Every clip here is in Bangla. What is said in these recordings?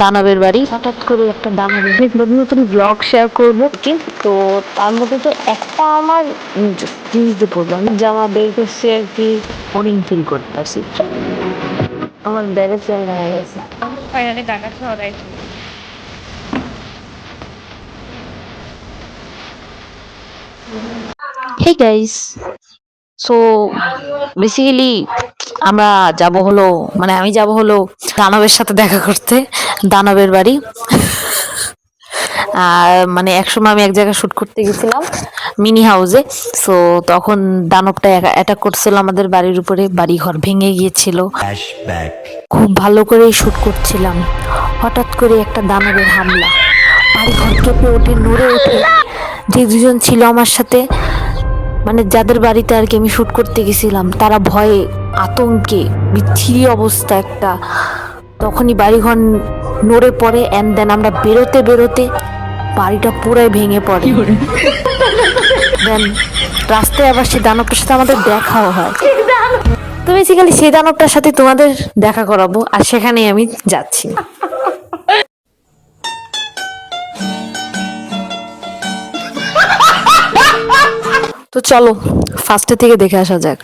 দানবের বাড়ি। হঠাৎ করে একটা দানবের নতুন নতুন ব্লগ শেয়ার করবো, কিন্তু তার মধ্যে তো একটা আমার জিনিস দিয়ে পড়বো, আমি জামা বের করছি আর কি, বোরিং ফিল করতেছি, আমার ব্যাগে চেঞ্জ হয়ে গেছে। ফাইনালি টাকা ছড়াই। হেই গাইস, সো বেসিক্যালি আমরা যাব হলো, মানে আমি যাব হলো দানবের সাথে দেখা করতে, দানবের বাড়ি। আর মানে একসময় আমি এক জায়গায় শুট করতে গেছিলাম মিনি হাউসে। সো তখন দানবটা অ্যাটাক করছিল আমাদের বাড়ির উপরে, বাড়ি ঘর ভেঙে গিয়েছিল। খুব ভালো করে শুট করছিলাম, হঠাৎ করে একটা দানবের হামলা, বাড়ি ঘর কেঁপে ওঠে, নড়ে ওঠে। যে দুজন ছিল আমার সাথে, মানে যাদের বাড়িতে আর কি আমি শুট করতে গেছিলাম, তারা ভয়ে আতঙ্কে বিচ্ছিরি অবস্থা একটা। তখনই বাড়িঘর নড়ে পড়ে, অ্যান্ড দেন আমরা বেরোতে বেরোতে বাড়িটা পুরাই ভেঙে পড়ে। দেন রাস্তায় আবার সেই দানবটার সাথে আমাদের দেখাও হয়। তো বেসিক্যালি সেই দানবটার সাথে তোমাদের দেখা করাবো, আর সেখানেই আমি যাচ্ছি। তো চলো ফার্স্টে থেকে দেখে আসা যাক।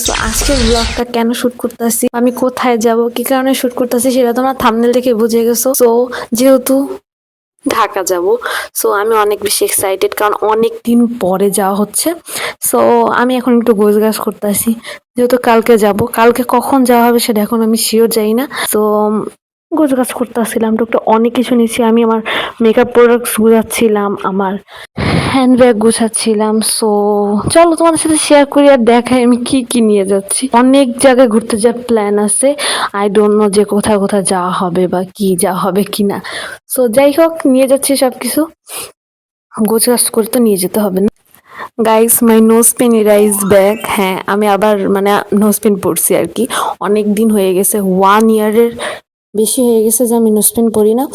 তো আজকের ব্লগটা কেন শুট করতেছি, আমি কোথায় যাব, কি কারণে শুট করতেছি, সেটা তোমরা থাম্বনেল দেখে বুঝে গেছো। তো যেহেতু ঢাকা যাব, সো আমি অনেক বেশি এক্সাইটেড, কারণ অনেক দিন পরে যাওয়া হচ্ছে। সো আমি এখন একটু গোছগাছ করতেছি, যেহেতু কালকে যাব। কালকে কখন যাওয়া হবে সেটা এখন আমি শিওর যাই না। সো গোছগাছ করতেছিলাম, তো একটু অনেক কিছু নিচ্ছি আমি, আমার মেকআপ প্রোডাক্টস গুছাচ্ছিলাম, আমার হ্যান্ডব্যাগ গুছাচ্ছিলাম। সো চলো তোমাদের সাথে শেয়ার করি আর দেখাই আমি কি কি নিয়ে যাচ্ছি। অনেক জায়গায় ঘুরতে যাওয়ার প্ল্যান আছে, আই ডোন্ট নো যে কোথায় কোথায় যাওয়া হবে বা কি যাওয়া হবে কিনা। সো যাই হোক, নিয়ে যাচ্ছি সবকিছু, গোছগাছ করে তো নিয়ে যেতে হবে না। Guys, my notes pen eraser bag. হ্যাঁ, আমি আবার মানে নোজ পেন পরছি আর কি, অনেক দিন হয়ে গেছে, 1 ইয়ারের বেশি হয়ে গেছে যে আমি নোজ পেন পরি না।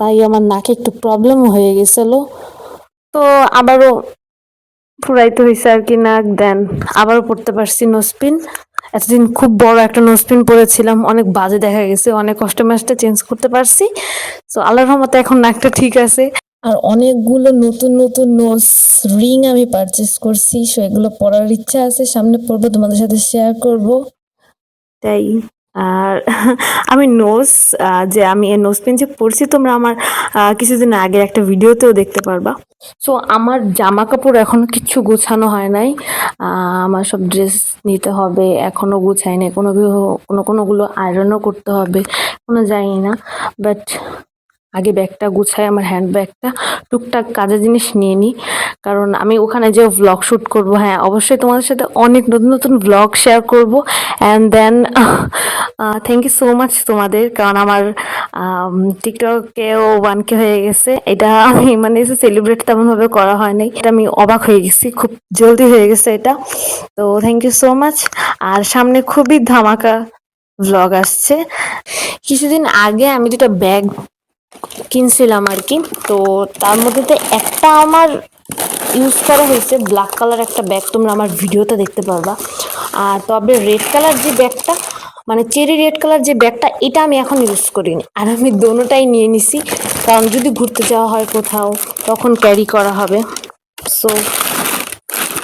তাই আমার নাকে একটু প্রবলেম হয়ে গেছিলো, তো আবারও ফুরাইতে হয়েছে আর কি নাক। দেন আবারও পড়তে পারছি নোজপিন। এতদিন খুব বড় একটা নোজপিন পরেছিলাম, অনেক বাজে দেখা গেছে, অনেক কষ্টে মাসটা চেঞ্জ করতে পারছি। তো আল্লাহর রহমতে এখন নাকটা ঠিক আছে। আর অনেকগুলো নতুন নতুন নোজ রিং আমি পারচেস করছি, সো এগুলো পরার ইচ্ছা আছে, সামনে পরবো, তোমাদের সাথে শেয়ার করব। তাই আর আমি যে আমি নোজ পেন যে পরছি, তোমরা আমার কিছুদিন আগে একটা ভিডিওতেও দেখতে পারবা। সো আমার জামা কাপড় এখনো কিচ্ছু গোছানো হয় নাই, আমার সব ড্রেস নিতে হবে, এখনো গোছাই নাই, কোনোগুলো আয়রনও করতে হবে, কোনো জানি না। বাট আগে ব্যাগটা গুছাই, আমার হ্যান্ড ব্যাগটা, টুকটাক কাজের জিনিস নিয়ে নিই, কারণ আমি ওখানে যে ভ্লগ শ্যুট করবো। হ্যাঁ, অবশ্যই তোমাদের সাথে অনেক নতুন নতুন ভ্লগ শেয়ার করবো। And then thank you so much তোমাদের, কারণ আমার টিকটকেও 1K হয়ে গেছে। এটা আমি মানে সেলিব্রেট তেমনভাবে করা হয় নাই, এটা আমি অবাক হয়ে গেছি, খুব জলদি হয়ে গেছে এটা। তো থ্যাংক ইউ সো মাচ। আর সামনে খুবই ধামাকা ভ্লগ আসছে। কিছুদিন আগে আমি দুটো ব্যাগ কিনছিলাম আর কি, তো তার মধ্যে তো একটা আমার ইউজ করা হয়েছে, ব্ল্যাক কালার একটা ব্যাগ, তোমরা আমার ভিডিওতে দেখতে পারবা। আর তবে রেড কালার যে ব্যাগটা, মানে চেরি রেড কালার যে ব্যাগটা, এটা আমি এখন ইউজ করিনি। আর আমি দোনোটাই নিয়ে নিছি, কারণ যদি ঘুরতে যাওয়া হয় কোথাও, তখন ক্যারি করা হবে। সো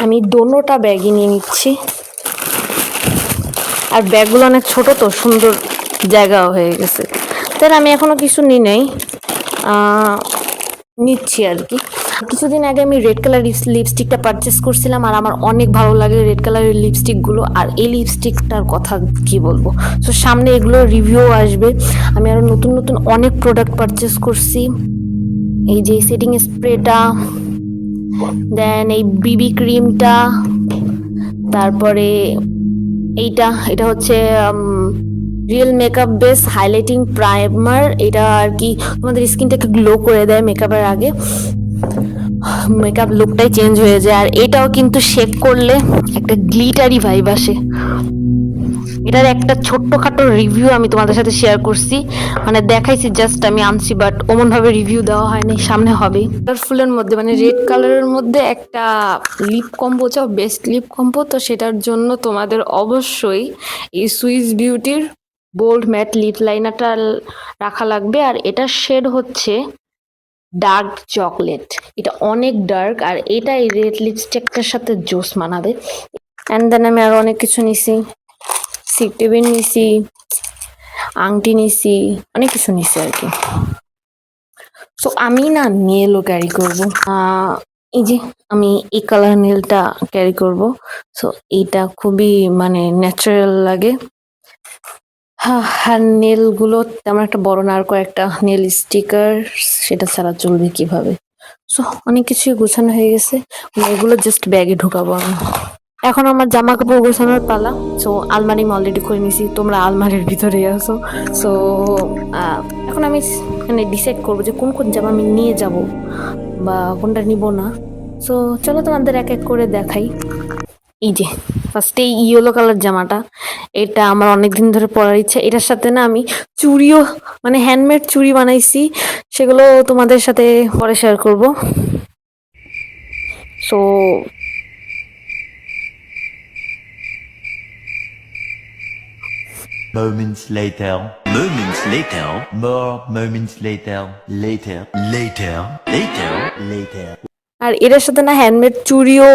আমি দোনোটা ব্যাগই নিয়ে নিচ্ছি। আর ব্যাগগুলো অনেক ছোট, তো সুন্দর জায়গাও হয়ে গেছে। তাই আমি এখনো কিছু নিই নাই, নিচ্ছি আর কি। কিছুদিন আগে আমি রেড কালার লিপস্টিকটা পারচেস করছিলাম, আর আমার অনেক ভালো লাগে রেড কালারের লিপস্টিকগুলো। আর এই লিপস্টিকটার কথা কি বলবো, তো সামনে এগুলোর রিভিউ আসবে। আমি আরো নতুন নতুন অনেক প্রোডাক্ট পারচেস করছি, এই যে সেটিং স্প্রেটা, দেন এই বিবি ক্রিমটা, তারপরে এটা হচ্ছে real makeup base highlighting primer. এটা আর কি তোমাদের স্কিনটাকে গ্লো করে দেয় মেকআপের আগে, মেকআপ লুকটাই চেঞ্জ হয়ে যায়। আর এটাও কিন্তু শেক করলে একটা গ্লিটারি ভাইব আসে। এটার একটা ছোট্টখাটো রিভিউ আমি তোমাদের সাথে শেয়ার করছি, মানে দেখাইছি জাস্ট, আমি আনছি, বাট ওমন ভাবে রিভিউ দেওয়া হয়নি, সামনে হবে। কালারফুলের মধ্যে মানে রেড কালারের মধ্যে একটা লিপ কম্বো চাও, বেস্ট লিপ কম্বো, তো সেটার জন্য তোমাদের অবশ্যই এই সুইস বিউটির বোল্ড ম্যাট লিপ লাইনারটা রাখা লাগবে। আর এটা শেড হচ্ছে ডার্ক চকলেট, এটা অনেক ডার্ক, আর এটা এই রেড লিপস্টিকটার সাথে জোস মানাবে। অ্যান্ড দেন আমি আরো অনেক কিছু নিছি, সিপ টেবিল নিছি, আংটি নিছি, অনেক কিছু নিছি আর কি। সো আমি না নেলও ক্যারি করবো, এই যে আমি এই কালার নেলটা ক্যারি করব। সো এইটা খুবই মানে ন্যাচারাল লাগে। আর নেল গুলো তেমন একটা বড় না, আর কয়েকটা নেল স্টিকার, সেটা ছাড়া চলবে কিভাবে। সো অনেক কিছুই গোছানো হয়ে গেছে, এগুলো জাস্ট ব্যাগে ঢুকাবো আমি। এখন আমার জামা কাপড় গোছানোর পালা। সো আলমারি আমি অলরেডি করে নিছি, তোমরা আলমারির ভিতরে আসো। সো এখন আমি মানে ডিসাইড করবো যে কোন কোন জামা আমি নিয়ে যাব বা কোনটা নিব না। সো চলো তোমাদের এক এক করে দেখাই। এই যে ফার্স্টে ইয়েলো কালার জামাটা, এটা আমার অনেকদিন ধরে পরার ইচ্ছা। এটার সাথে না আমি চুড়িও মানে হ্যান্ডমেড চুড়ি বানাইছি, সেগুলো তোমাদের সাথে পরে শেয়ার করব। So Moments later, moments later, more moments later, later, later, later, later. আর এটার সাথে না হ্যান্ডমেড চুড়িও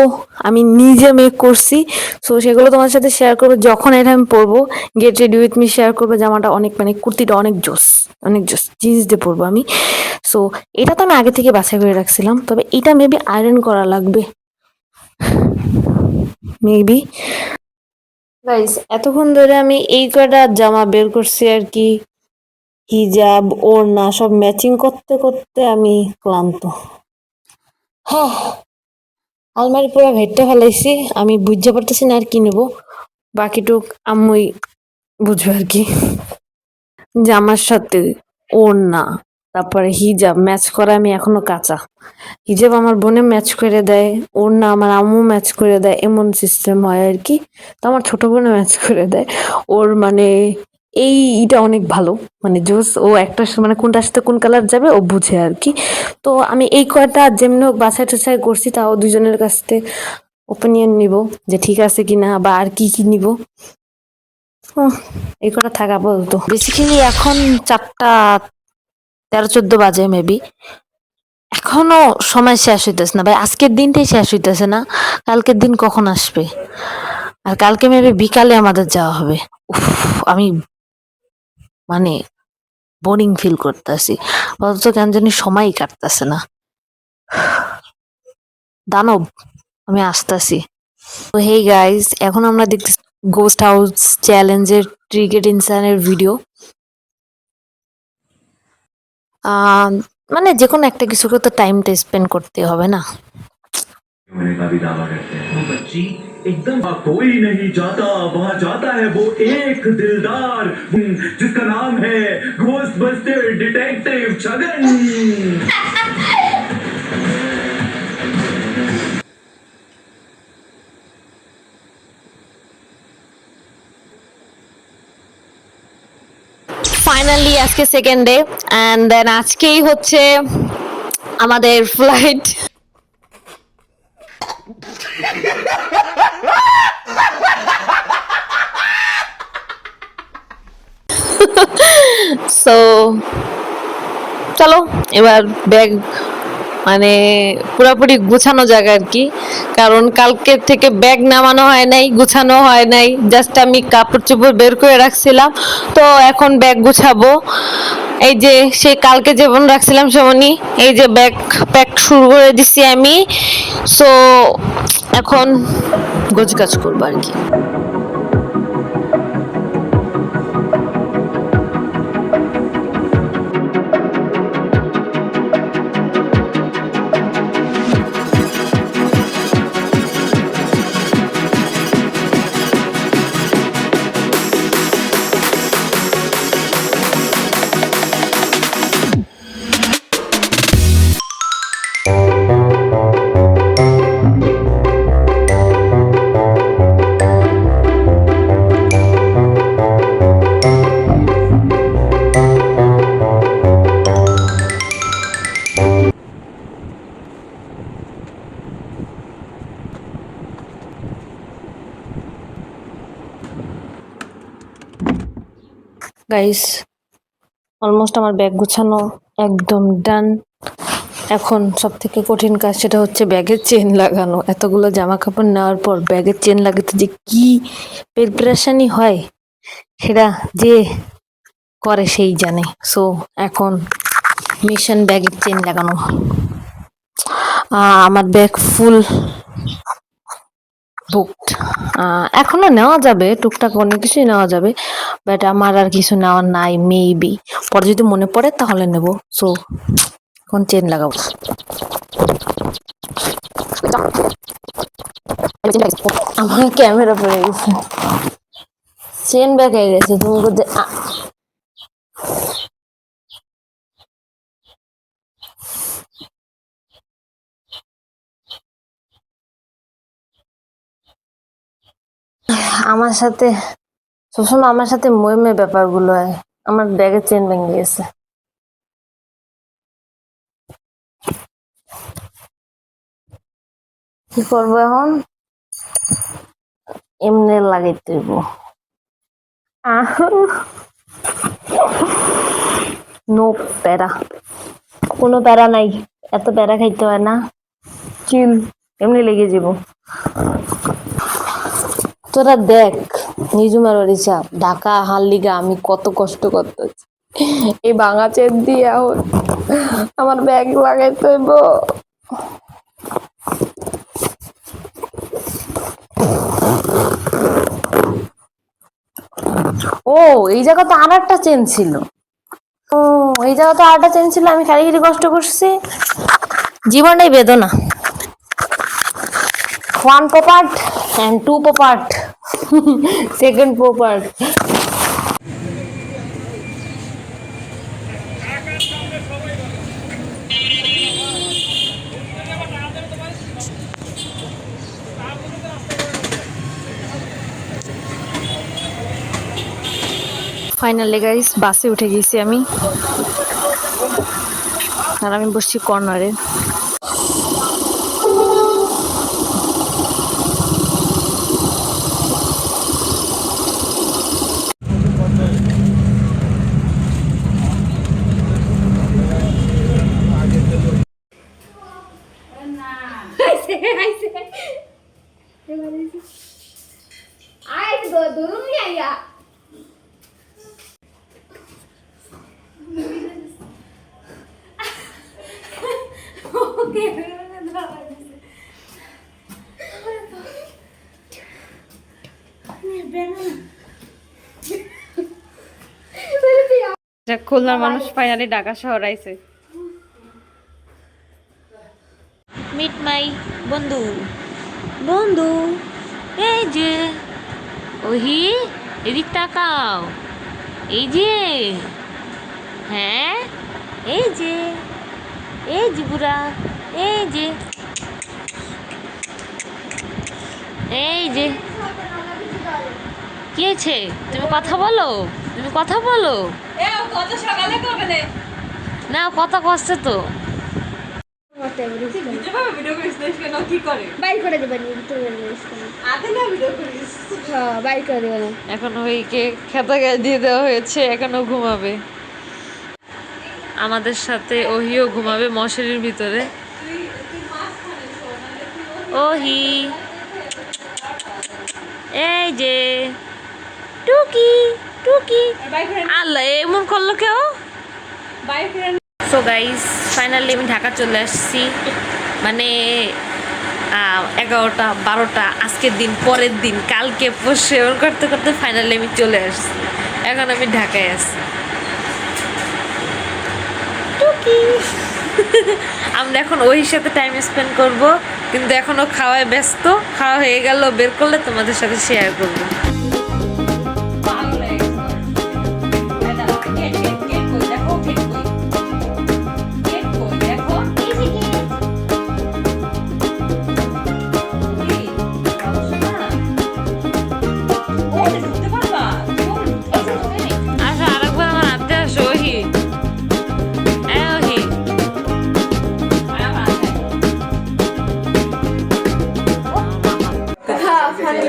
আমি নিজে মেক করছি। সো সেগুলো তোমার সাথে শেয়ার করবো যখন এটা আমি পরবো। Get ready with me share করবো। জামাটা অনেক মানে কুর্তিটা অনেক জোস, অনেক জোস, জিন্স দিয়ে পরবো আমি। সো এটা তো আমি আগে থেকে বাছাই করে রাখছিলাম, তবে এটা মেবি আয়রন করা লাগবে মেবি। গাইস এতক্ষণ ধরে আমি এই কয়টা জামা বের করছি আর কি, হিজাব ওড়না সব ম্যাচিং করতে করতে আমি ক্লান্ত। হ্যাঁ, আলমারি পুরো ভেটে ফেলাইছি, আমি বুঝতে পারতেছি না আর কি নেবো। বাকিটুক আম্মুই বুঝবে আর কি। জামার সাথে ওড়না তারপরে হিজাব ম্যাচ করা আমি এখনো কাঁচা। হিজাব আমার বোনে ম্যাচ করে দেয়, ওড়না আমার আম্মু ম্যাচ করে দেয়, এমন সিস্টেম হয় আর কি। তো আমার ছোট বোনে ম্যাচ করে দেয়। ওর মানে এইটা অনেক ভালো, মানে জোস। ও একটা মানে কোনটার সাথে কোন কালার যাবে ও বুঝে আর কি। তো আমি এই কয়টা যেমনি হোক বাছাই টাছাই করছি, তাও দুজনের কাছ থেকে ওপিনিয়ন নিব যে ঠিক আছে কিনা বা আর কি কি নিব। এই কটা থাকা বলতো বেসিক্যালি এখন 4:13-14 বাজে মেবি। এখনো সময় শেষ হইতেছে না ভাই, আজকের দিনটাই শেষ হইতেছে না। কালকের দিন কখন আসবে? আর কালকে মেবি বিকালে আমাদের যাওয়া হবে। উফ, আমি মানে বোরিং ফিল করতেছি, অথচ কেন জানি সময়ই কাটতেছে না। দানব, আমি আসতেছি। তো হেই গাইস, এখন আমরা দেখতেছি গোস্ট হাউস চ্যালেঞ্জের ক্রিকেট ইনসানের ভিডিও। মানে যে কোনো একটা কিছু তো টাইমটা স্পেন্ড করতে হবে না। होने का भी दावा करते हैं। वो बच्ची एकदम कोई नहीं जाता, वहाँ जाता है वो एक दिलदार जिसका नाम है ghost buster detective Chhagan. Finally আজকে সেকেন্ড ডে, অ্যান্ড দেন আজকেই হচ্ছে আমাদের ফ্লাইট। সো চলো এবার ব্যাগ মানে পুরোপুরি গুছানো যাক আর কি, কারণ কালকে থেকে ব্যাগ নামানো হয় নাই, গুছানো হয় নাই, জাস্ট আমি কাপড় চোপড় বের করে রাখছিলাম। তো এখন ব্যাগ গুছাবো। এই যে সে কালকে যেমন রাখছিলাম সেমনই এই যে ব্যাগ প্যাক শুরু করে দিছি আমি। সো এখন গোছগাছ করবো আর কি। গাইস, অলমোস্ট আমার ব্যাগ গুছানো একদম ডান। এখন সব থেকে কঠিন কাজ সেটা হচ্ছে ব্যাগের চেন লাগানো। এতগুলো জামা কাপড় নেওয়ার পর ব্যাগের চেন লাগাতে যে কি প্রিপারেশনই হয় সেটা যে করে সেই জানে। সো এখন মিশন ব্যাগের চেন লাগানো। আমার ব্যাগ ফুল বুকড। এখনো নেওয়া যাবে, টুকটাক অনেক কিছুই নেওয়া যাবে, বাট আমার আর কিছু নেওয়ার নাই। মেবি পরে যদি মনে পড়ে তাহলে নেব। সো এখন চেন লাগাবো। আমার ক্যামেরা পড়ে গেছে, চেন ব্যাগ হয়ে গেছে। তুমি বলতে আমার সাথে সবসময় আমার সাথে মহিমে ব্যাপারগুলো হয়। আমার ব্যাগের চেন ভেঙে গেছে। কি করবো এখন? এমনি লাগাইতে হইব। নো প্যারা, কোনো প্যারা নাই। এত প্যারা খাইতে হয় না, চিল, এমনি লেগে যাব। তোরা দেখ নিজুমার ওড়িশা ঢাকা হার লিগা আমি কত কষ্ট করতেছি। এই ভাঙা চেন দিয়ে এখন আমার ব্যাগ লাগাইতে হইব। ও এই জায়গা তো আর একটা চেন ছিল। ও এই জায়গা তো আর একটা চেন ছিল, আমি খালি কষ্ট করছি। জীবনটাই বেদনা। 1 পোপার্ট and 2 পোপার্ট, সেকেন্ড পোপার্ট। ফাইনালি গাইস বাসে উঠে গেছি আমি, আর আমি বসছি কর্নারে। খুলনার মানুষ ফাইনালি ঢাকা শহর আইছে। মিট মাই বন্ধু, বন্ধু এই যে ওহি, এদিক তাকাও, এই যে, হ্যাঁ এই যে, এই যে বুড়া, এই যে, এই যে, কি হয়েছে? তুমি কথা বলো, তুমি কথা বলো না, কথা কষ্ট তো। এখন ওইকে খেতা গায়ে দিয়ে দেওয়া হয়েছে, এখনো ঘুমাবে। আমাদের সাথে ওহিও ঘুমাবে মশারির ভিতরে। ওহি এই যে টুকি, টুকি, আল্লাহ এমন করলো কেউ। সো গাইস ফাইনালি আমি ঢাকা চলে আসছি, মানে 11টা 12টা, আজকের দিন পরের দিন কালকে পরশু এমন করতে করতে ফাইনালি আমি চলে আসছি। এখন আমি ঢাকায় আছি। টুকি আমরা এখন ওই সাথে টাইম স্পেন্ড করব, কিন্তু এখনো খাওয়ায় ব্যস্ত। খাওয়া হয়ে গেল, বের করলে তোমাদের সাথে শেয়ার করবো।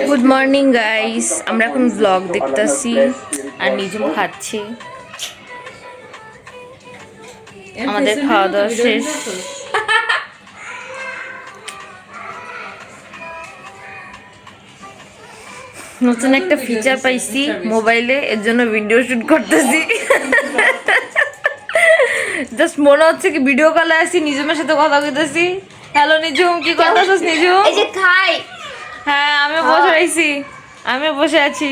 গুড মর্নিং গাইস, আমরা এখন ব্লগ দেখতেছি। আর নিজুম খাচ্ছি। আমাদের খাওয়া দাওয়া শেষ। নতুন একটা ফিচার পাইছি মোবাইলে, এর জন্য ভিডিও শুট করতেছি। জাস্ট মনে হচ্ছে কি ভিডিও কলে আছি, নিজুমের সাথে কথা কইতেছি। হ্যালো নিজুম, কি করতেছিস নিজুম? এই যে খাই হ্যাঁ আমিও বসে আছি, আমিও বসে আছি।